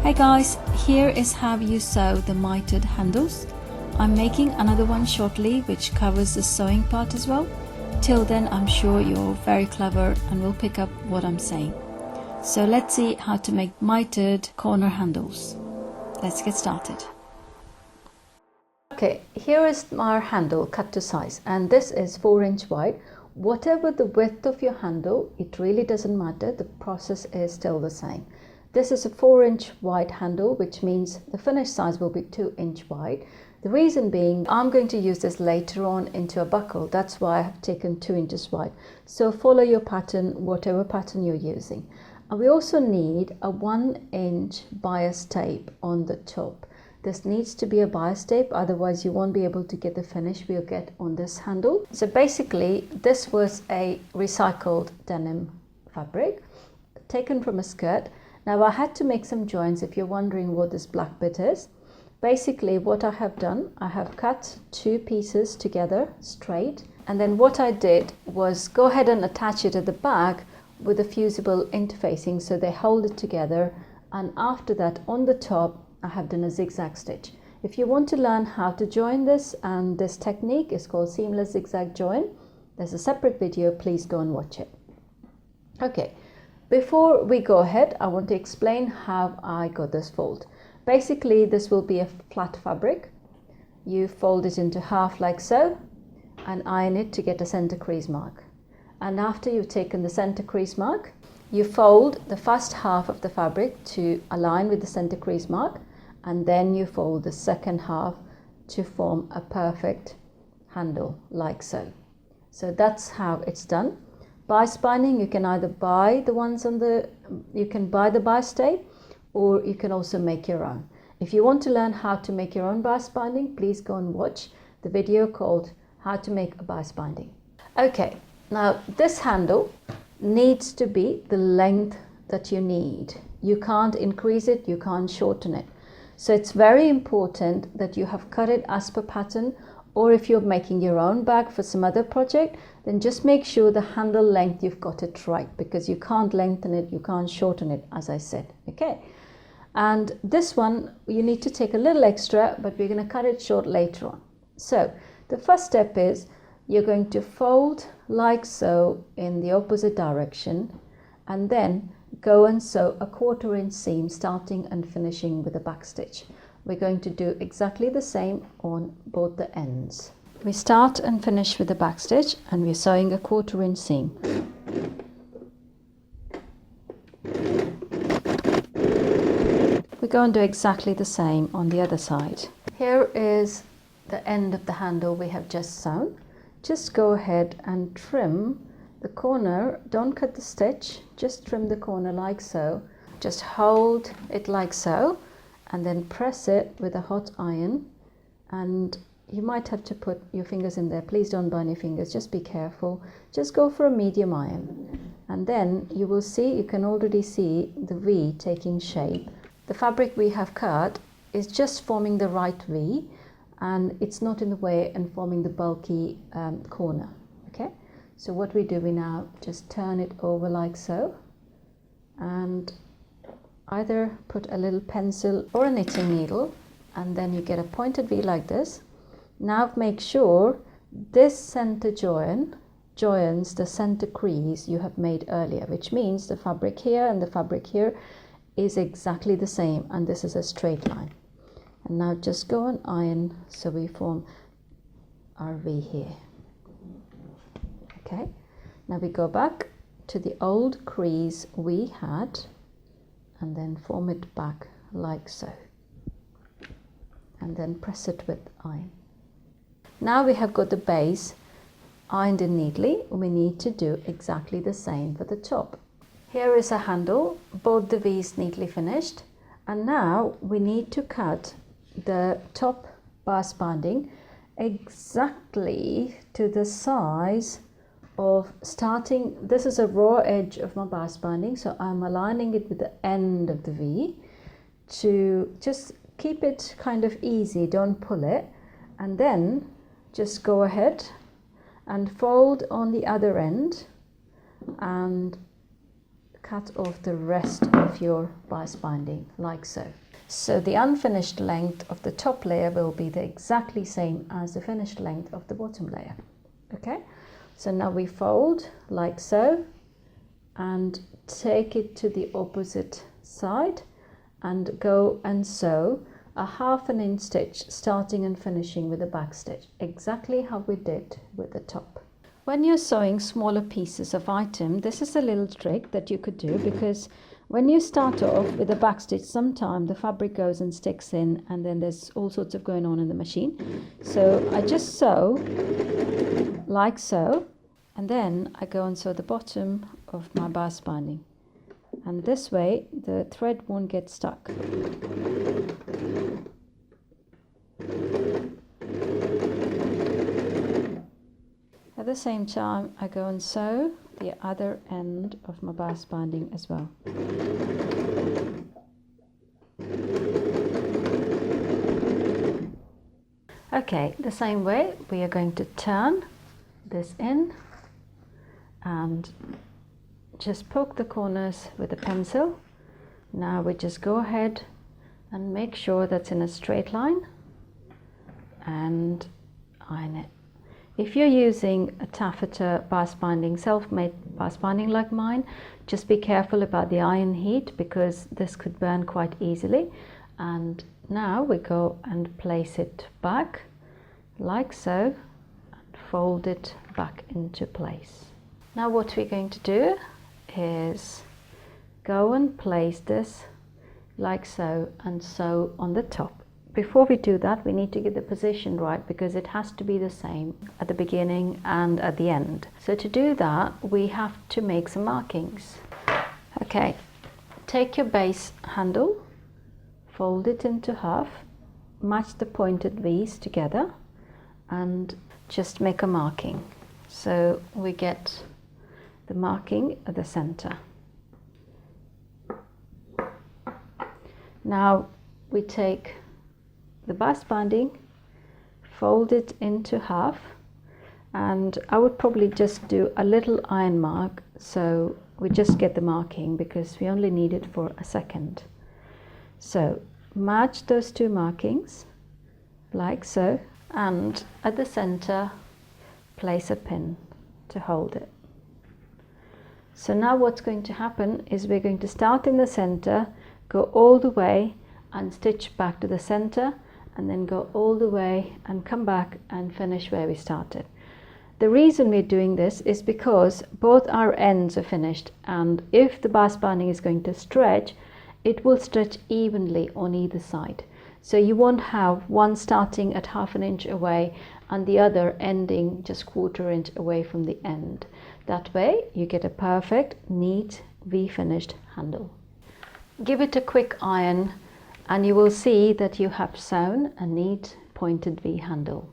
Hey guys, here is how you sew the mitred handles. I'm making another one shortly which covers the sewing part as well. Till then, I'm sure you're very clever and will pick up what I'm saying. So let's see how to make mitred corner handles. Let's get started. Okay, here is our handle cut to size, and this is 4 inch wide. Whatever the width of your handle, it really doesn't matter, the process is still the same. This is a 4 inch wide handle, which means the finished size will be 2 inch wide. The reason being, I'm going to use this later on into a buckle. That's why I have taken 2 inches wide. So follow your pattern, whatever pattern you're using. And we also need a 1 inch bias tape on the top. This needs to be a bias tape, otherwise you won't be able to get the finish we'll get on this handle. So basically, this was a recycled denim fabric taken from a skirt. Now I had to make some joins if you're wondering what this black bit is. Basically what I have done, I have cut 2 pieces together straight, and then what I did was go ahead and attach it at the back with a fusible interfacing so they hold it together, and after that on the top I have done a zigzag stitch. If you want to learn how to join this, and this technique is called seamless zigzag join, there's a separate video, please go and watch it. Okay. Before we go ahead, I want to explain how I got this fold. Basically, this will be a flat fabric. You fold it into half like so and iron it to get a center crease mark. And after you've taken the center crease mark, you fold the first half of the fabric to align with the center crease mark, and then you fold the second half to form a perfect handle like so. So that's how it's done. Bias binding, you can either buy the ones on the, you can buy the bias tape, or you can also make your own. If you want to learn how to make your own bias binding, please go and watch the video called How to Make a Bias Binding. Okay, now this handle needs to be the length that you need. You can't increase it, you can't shorten it. So it's very important that you have cut it as per pattern, or if you're making your own bag for some other project, then just make sure the handle length you've got it right, because you can't lengthen it, you can't shorten it, as I said. Okay, and this one you need to take a little extra, but we're going to cut it short later on. So the first step is you're going to fold like so in the opposite direction, and then go and sew a 1/4 inch seam starting and finishing with a back stitch. We're going to do exactly the same on both the ends. We start and finish with the back stitch, and we're sewing a 1/4 inch seam. We're going to do exactly the same on the other side. Here is the end of the handle we have just sewn. Just go ahead and trim the corner. Don't cut the stitch, just trim the corner like so. Just hold it like so, and then press it with a hot iron, and you might have to put your fingers in there. Please don't burn your fingers, just be careful. Just go for a medium iron, and then you will see, you can already see the V taking shape. The fabric we have cut is just forming the right V, and it's not in the way and forming the bulky corner. Okay, so what we do, we now just turn it over like so, and either put a little pencil or a knitting needle, and then you get a pointed V like this. Now make sure this center joins the center crease you have made earlier, which means the fabric here and the fabric here is exactly the same, and this is a straight line. And now just go and iron so we form our V here. Okay, now we go back to the old crease we had, and then form it back like so, and then press it with iron. Now we have got the base ironed in neatly. We need to do exactly the same for the top. Here is a handle, both the V's neatly finished, and now we need to cut the top bias binding exactly to the size of starting. This is a raw edge of my bias binding, so I'm aligning it with the end of the V to just keep it kind of easy, don't pull it, and then just go ahead and fold on the other end and cut off the rest of your bias binding like so. So the unfinished length of the top layer will be the exactly same as the finished length of the bottom layer. Okay, so now we fold like so and take it to the opposite side and go and sew a 1/2 inch stitch starting and finishing with a back stitch, exactly how we did with the top. When you're sewing smaller pieces of item, this is a little trick that you could do, because when you start off with a back stitch, sometimes the fabric goes and sticks in, and then there's all sorts of going on in the machine. So I just sew like so, and then I go and sew the bottom of my bias binding, and this way the thread won't get stuck. At the same time, I go and sew the other end of my bias binding as well. Okay, the same way we are going to turn this in and just poke the corners with a pencil. Now we just go ahead and make sure that's in a straight line and iron it. If you're using a taffeta bias binding, self-made bias binding like mine, just be careful about the iron heat, because this could burn quite easily. And now we go and place it back like so and fold it back into place. Now what we're going to do is go and place this like so and sew on the top. Before we do that, we need to get the position right, because it has to be the same at the beginning and at the end. So to do that, we have to make some markings. Okay, take your base handle, fold it into half, match the pointed V's together, and just make a marking. So we get the marking at the center. Now we take the bias binding, fold it into half, and I would probably just do a little iron mark, so we just get the marking, because we only need it for a second. So match those two markings like so, and at the center place a pin to hold it. So now what's going to happen is we're going to start in the center, go all the way and stitch back to the center, and then go all the way and come back and finish where we started. The reason we're doing this is because both our ends are finished, and if the bias binding is going to stretch, it will stretch evenly on either side. So you won't have one starting at 1/2 inch away and the other ending just 1/4 inch away from the end. That way you get a perfect, neat, V-finished handle. Give it a quick iron and you will see that you have sewn a neat pointed V handle.